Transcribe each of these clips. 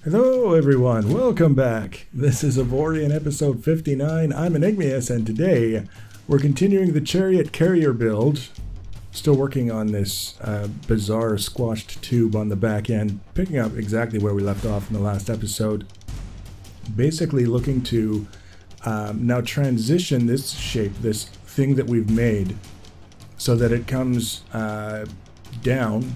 Hello everyone, welcome back. This is Avorion episode 59. I'm Enigmius, and today we're continuing the Chariot carrier build. Still working on this bizarre squashed tube on the back end, picking up exactly where we left off in the last episode. Basically looking to now transition this shape, this thing that we've made, so that it comes down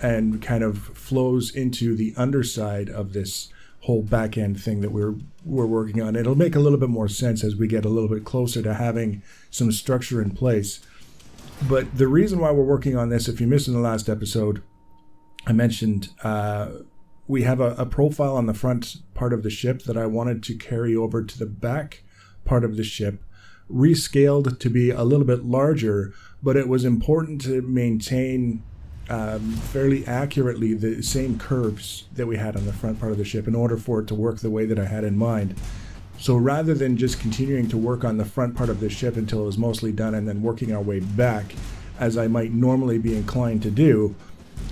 and kind of flows into the underside of this whole back end thing that we're working on. It'll make a little bit more sense as we get a little bit closer to having some structure in place. But the reason why we're working on this, if you missed in the last episode, I mentioned we have a profile on the front part of the ship that I wanted to carry over to the back part of the ship, rescaled to be a little bit larger, but it was important to maintain fairly accurately the same curves that we had on the front part of the ship in order for it to work the way that I had in mind. So rather than just continuing to work on the front part of the ship until it was mostly done and then working our way back, as I might normally be inclined to do,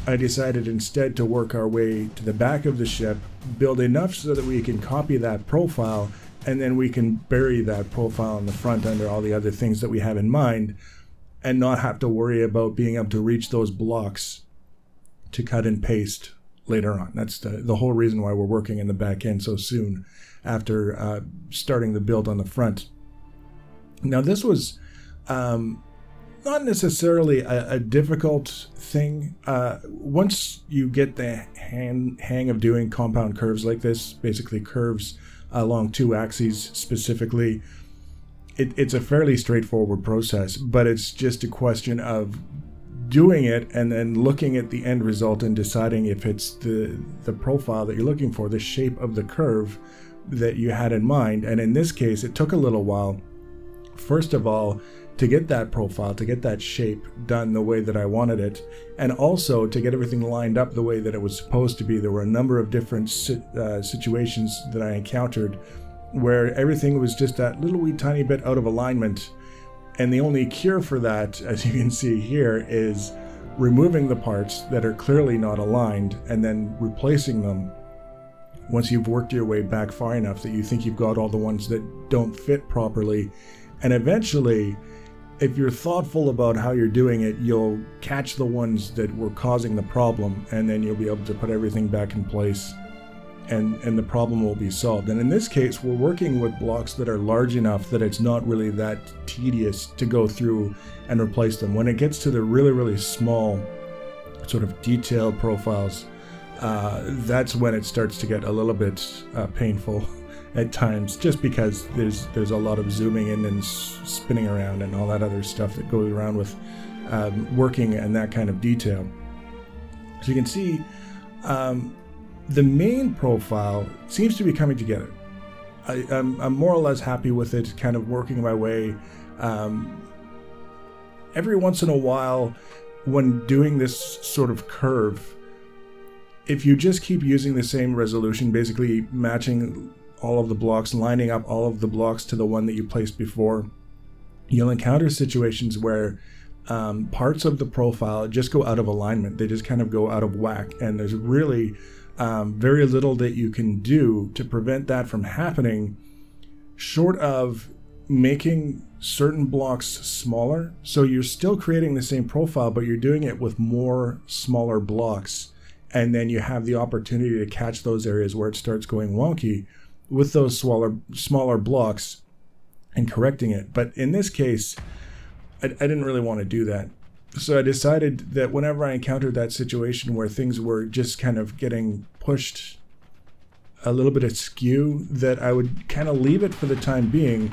I decided instead to work our way to the back of the ship, build enough so that we can copy that profile, and then we can bury that profile in the front under all the other things that we have in mind, and not have to worry about being able to reach those blocks to cut and paste later on. That's the whole reason why we're working in the back end so soon after starting the build on the front. Now this was not necessarily a difficult thing. Once you get the hang of doing compound curves like this, basically curves along two axes specifically, it's a fairly straightforward process, but it's just a question of doing it and then looking at the end result and deciding if it's the profile that you're looking for, the shape of the curve that you had in mind. And in this case, it took a little while, first of all, to get that profile, to get that shape done the way that I wanted it, and also to get everything lined up the way that it was supposed to be. There were a number of different situations that I encountered where everything was just that little wee tiny bit out of alignment. And the only cure for that, as you can see here, is removing the parts that are clearly not aligned and then replacing them once you've worked your way back far enough that you think you've got all the ones that don't fit properly. And eventually, if you're thoughtful about how you're doing it, you'll catch the ones that were causing the problem, and then you'll be able to put everything back in place, and the problem will be solved. And in this case, we're working with blocks that are large enough that it's not really that tedious to go through and replace them. When it gets to the really, really small sort of detailed profiles, that's when it starts to get a little bit painful at times, just because there's a lot of zooming in and spinning around and all that other stuff that goes around with working in that kind of detail. So you can see the main profile seems to be coming together. I'm more or less happy with it, kind of working my way. Every once in a while, when doing this sort of curve, if you just keep using the same resolution, basically matching all of the blocks, lining up all of the blocks to the one that you placed before, you'll encounter situations where parts of the profile just go out of alignment. They just kind of go out of whack, and there's really very little that you can do to prevent that from happening, short of making certain blocks smaller. So you're still creating the same profile, but you're doing it with more smaller blocks, and then you have the opportunity to catch those areas where it starts going wonky with those smaller blocks and correcting it. But in this case, I didn't really want to do that. So I decided that whenever I encountered that situation where things were just kind of getting pushed a little bit askew, that I would kind of leave it for the time being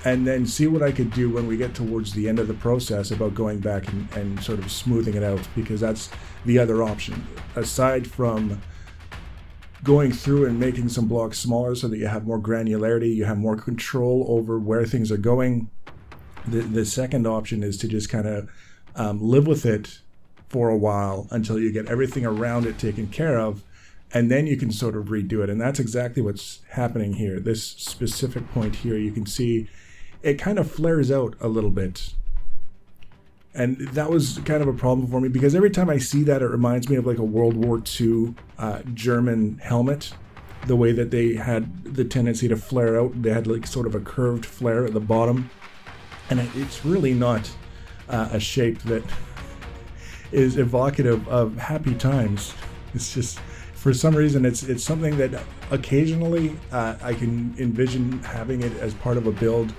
and then see what I could do when we get towards the end of the process about going back and sort of smoothing it out, because that's the other option. Aside from going through and making some blocks smaller so that you have more granularity, you have more control over where things are going, the second option is to just kind of live with it for a while until you get everything around it taken care of, and then you can sort of redo it. And that's exactly what's happening here. This specific point here, you can see it kind of flares out a little bit. And that was kind of a problem for me, because every time I see that, it reminds me of like a World War II German helmet. The way that they had the tendency to flare out. They had like sort of a curved flare at the bottom. And it's really not a shape that is evocative of happy times. It's just, for some reason, it's something that occasionally I can envision having it as part of a build.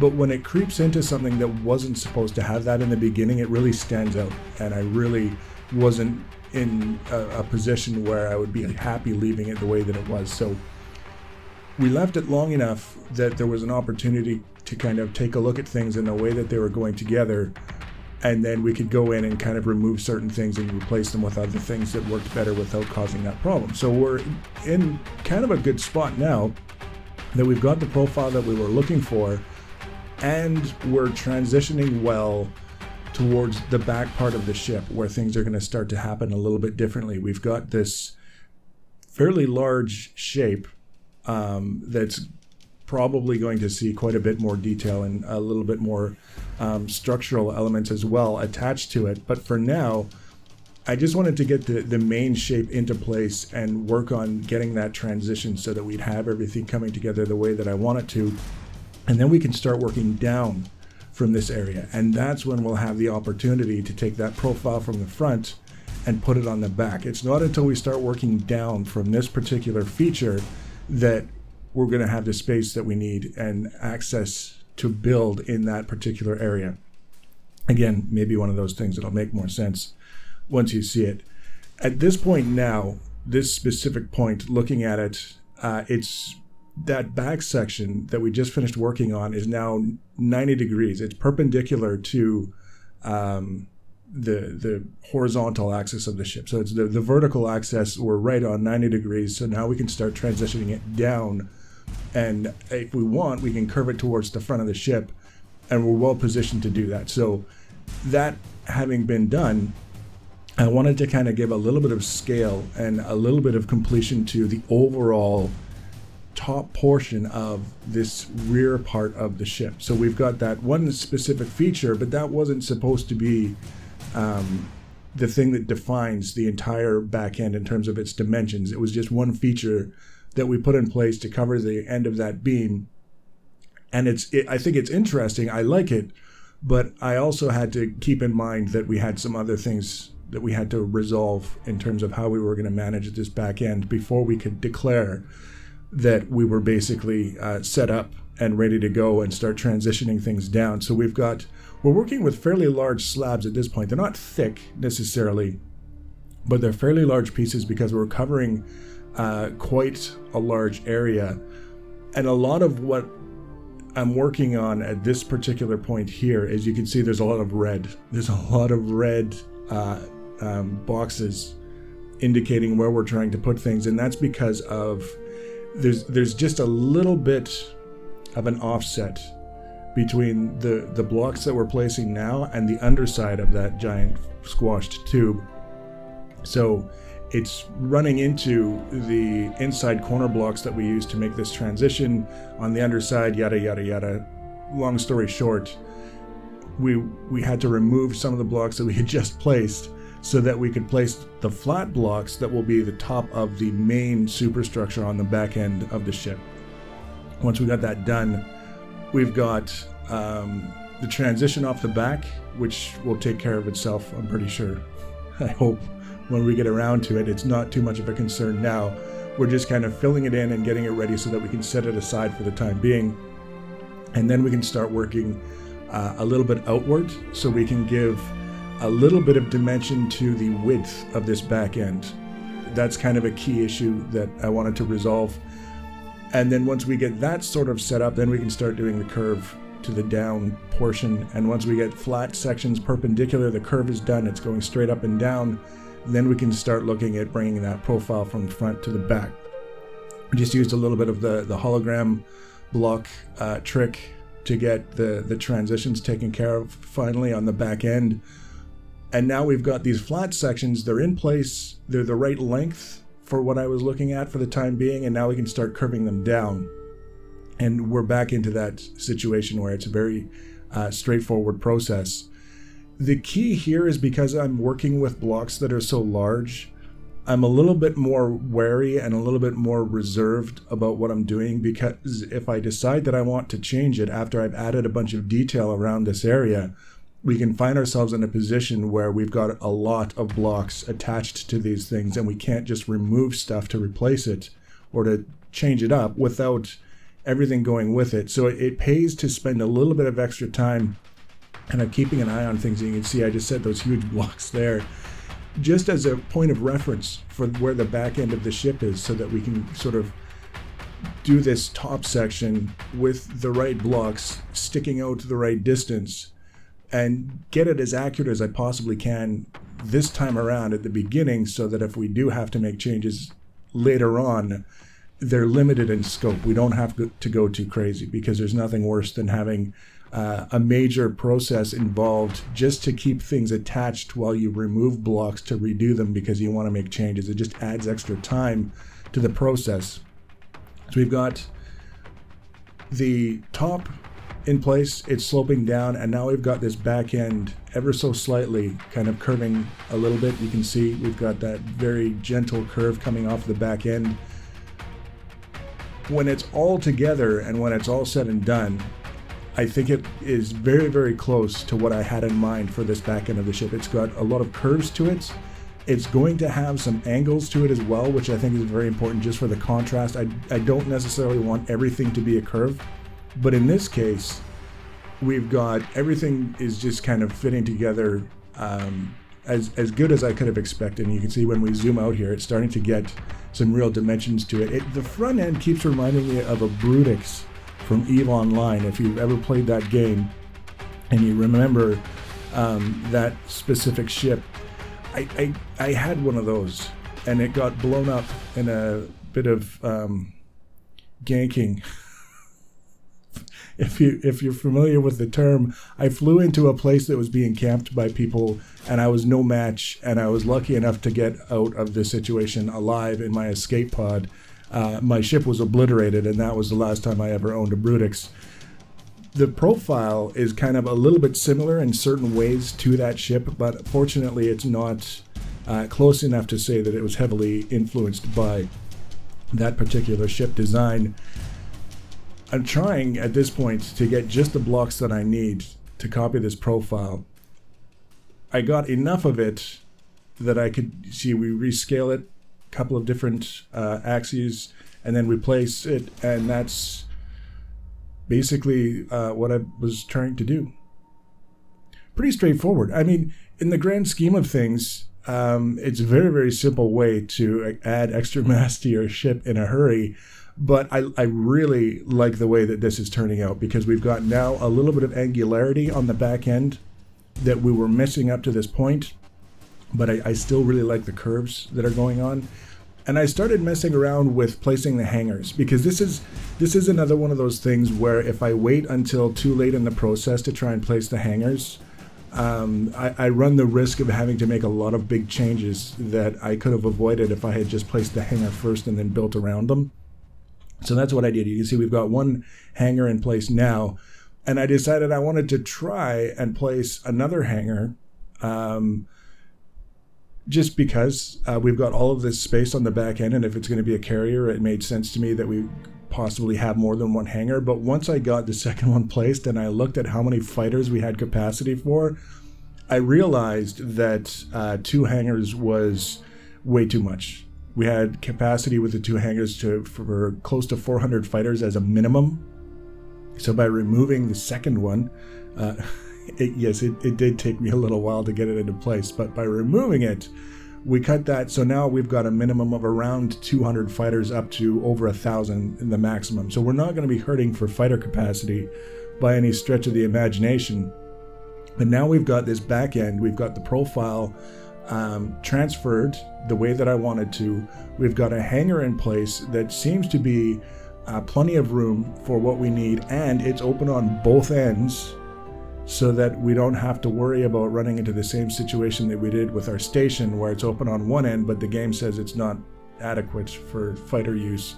But when it creeps into something that wasn't supposed to have that in the beginning, it really stands out. And I really wasn't in a position where I would be happy leaving it the way that it was. So we left it long enough that there was an opportunity to kind of take a look at things in the way that they were going together, and then we could go in and kind of remove certain things and replace them with other things that worked better without causing that problem. So we're in kind of a good spot now that we've got the profile that we were looking for, and we're transitioning well towards the back part of the ship, where things are going to start to happen a little bit differently. We've got this fairly large shape that's probably going to see quite a bit more detail and a little bit more structural elements as well attached to it. But for now, I just wanted to get the main shape into place and work on getting that transition so that we'd have everything coming together the way that I want it to. And then we can start working down from this area, and that's when we'll have the opportunity to take that profile from the front and put it on the back. It's not until we start working down from this particular feature that we're going to have the space that we need and access to build in that particular area. Again, maybe one of those things that'll make more sense once you see it. At this point now, this specific point, looking at it, it's that back section that we just finished working on is now 90 degrees. It's perpendicular to the horizontal axis of the ship. So it's the vertical axis, we're right on 90 degrees. So now we can start transitioning it down. And if we want, we can curve it towards the front of the ship, and we're well positioned to do that. So that having been done, I wanted to kind of give a little bit of scale and a little bit of completion to the overall top portion of this rear part of the ship. So we've got that one specific feature, but that wasn't supposed to be the thing that defines the entire back end in terms of its dimensions. It was just one feature that we put in place to cover the end of that beam. And I think it's interesting. I like it, but I also had to keep in mind that we had some other things that we had to resolve in terms of how we were going to manage this back end before we could declare that we were basically set up and ready to go and start transitioning things down. So we're working with fairly large slabs at this point. They're not thick necessarily, but they're fairly large pieces because we're covering quite a large area. And a lot of what I'm working on at this particular point here, as you can see, there's a lot of red. There's a lot of red boxes indicating where we're trying to put things, and that's because of there's just a little bit of an offset between the blocks that we're placing now and the underside of that giant squashed tube. So it's running into the inside corner blocks that we use to make this transition on the underside, yada yada yada. Long story short, we had to remove some of the blocks that we had just placed so that we could place the flat blocks that will be the top of the main superstructure on the back end of the ship. Once we got that done, we've got the transition off the back, which will take care of itself, I'm pretty sure. I hope when we get around to it, it's not too much of a concern now. We're just kind of filling it in and getting it ready so that we can set it aside for the time being. And then we can start working a little bit outward so we can give a little bit of dimension to the width of this back end. That's kind of a key issue that I wanted to resolve. And then once we get that sort of set up, then we can start doing the curve to the down portion. And once we get flat sections perpendicular, the curve is done, it's going straight up and down. Then we can start looking at bringing that profile from the front to the back. We just used a little bit of the hologram block trick to get the transitions taken care of finally on the back end. And now we've got these flat sections, they're in place, they're the right length for what I was looking at for the time being, and now we can start curving them down. And we're back into that situation where it's a very straightforward process. The key here is because I'm working with blocks that are so large, I'm a little bit more wary and a little bit more reserved about what I'm doing, because if I decide that I want to change it after I've added a bunch of detail around this area, we can find ourselves in a position where we've got a lot of blocks attached to these things and we can't just remove stuff to replace it or to change it up without everything going with it. So it pays to spend a little bit of extra time kind of keeping an eye on things. You can see I just set those huge blocks there just as a point of reference for where the back end of the ship is, so that we can sort of do this top section with the right blocks sticking out to the right distance and get it as accurate as I possibly can this time around at the beginning, so that if we do have to make changes later on, they're limited in scope. We don't have to go too crazy, because there's nothing worse than having a major process involved just to keep things attached while you remove blocks to redo them because you want to make changes. It just adds extra time to the process. So we've got the top in place, it's sloping down, and now we've got this back end ever so slightly kind of curving a little bit. You can see we've got that very gentle curve coming off the back end. When it's all together and when it's all said and done, I think it is very, very close to what I had in mind for this back end of the ship. It's got a lot of curves to it. It's going to have some angles to it as well, which I think is very important just for the contrast. I don't necessarily want everything to be a curve, but in this case, we've got everything is just kind of fitting together as good as I could have expected. And you can see when we zoom out here, it's starting to get some real dimensions to it. The front end keeps reminding me of a Brutix from EVE Online. If you've ever played that game and you remember that specific ship, I had one of those and it got blown up in a bit of ganking. If you're familiar with the term, I flew into a place that was being camped by people and I was no match, and I was lucky enough to get out of this situation alive in my escape pod. My ship was obliterated, and that was the last time I ever owned a Brutix. The profile is kind of a little bit similar in certain ways to that ship, but fortunately it's not close enough to say that it was heavily influenced by that particular ship design. I'm trying at this point to get just the blocks that I need to copy this profile. I got enough of it that I could see we rescale it a couple of different axes and then replace it, and that's basically what I was trying to do. Pretty straightforward. I mean, in the grand scheme of things, it's a very, very simple way to add extra mass to your ship in a hurry. But I really like the way that this is turning out, because we've got now a little bit of angularity on the back end that we were missing up to this point. But I still really like the curves that are going on. And I started messing around with placing the hangers, because this is another one of those things where if I wait until too late in the process to try and place the hangers, I run the risk of having to make a lot of big changes that I could have avoided if I had just placed the hanger first and then built around them. So that's what I did. You can see we've got one hanger in place now, and I decided I wanted to try and place another hanger just because we've got all of this space on the back end, and if it's going to be a carrier, it made sense to me that we possibly have more than one hanger. But once I got the second one placed and I looked at how many fighters we had capacity for, I realized that 2 hangers was way too much. We had capacity with the 2 hangars for close to 400 fighters as a minimum. So by removing the second one, it did take me a little while to get it into place, but by removing it, we cut that. So now we've got a minimum of around 200 fighters up to over 1,000 in the maximum. So we're not going to be hurting for fighter capacity by any stretch of the imagination. But now we've got this back end, we've got the profile transferred the way that I wanted to. We've got a hanger in place that seems to be plenty of room for what we need, and it's open on both ends so that we don't have to worry about running into the same situation that we did with our station, where it's open on one end but the game says it's not adequate for fighter use.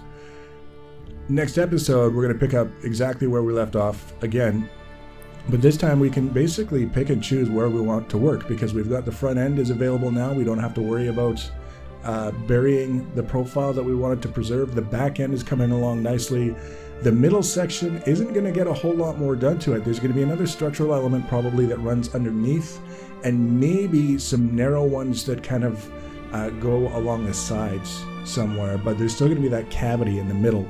Next episode we're going to pick up exactly where we left off again But this time we can basically pick and choose where we want to work, because we've got the front end is available now. We don't have to worry about burying the profile that we wanted to preserve. The back end is coming along nicely. The middle section isn't going to get a whole lot more done to it. There's going to be another structural element probably that runs underneath, and maybe some narrow ones that kind of go along the sides somewhere, but there's still going to be that cavity in the middle.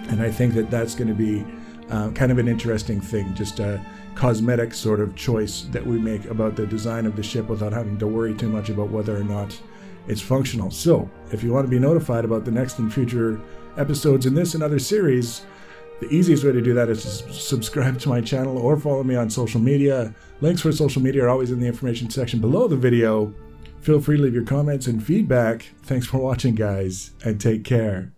And I think that that's going to be kind of an interesting thing, just a cosmetic sort of choice that we make about the design of the ship without having to worry too much about whether or not it's functional. So if you want to be notified about the next and future episodes in this and other series, the easiest way to do that is to subscribe to my channel or follow me on social media. Links for social media are always in the information section below the video. Feel free to leave your comments and feedback. Thanks for watching, guys, and take care.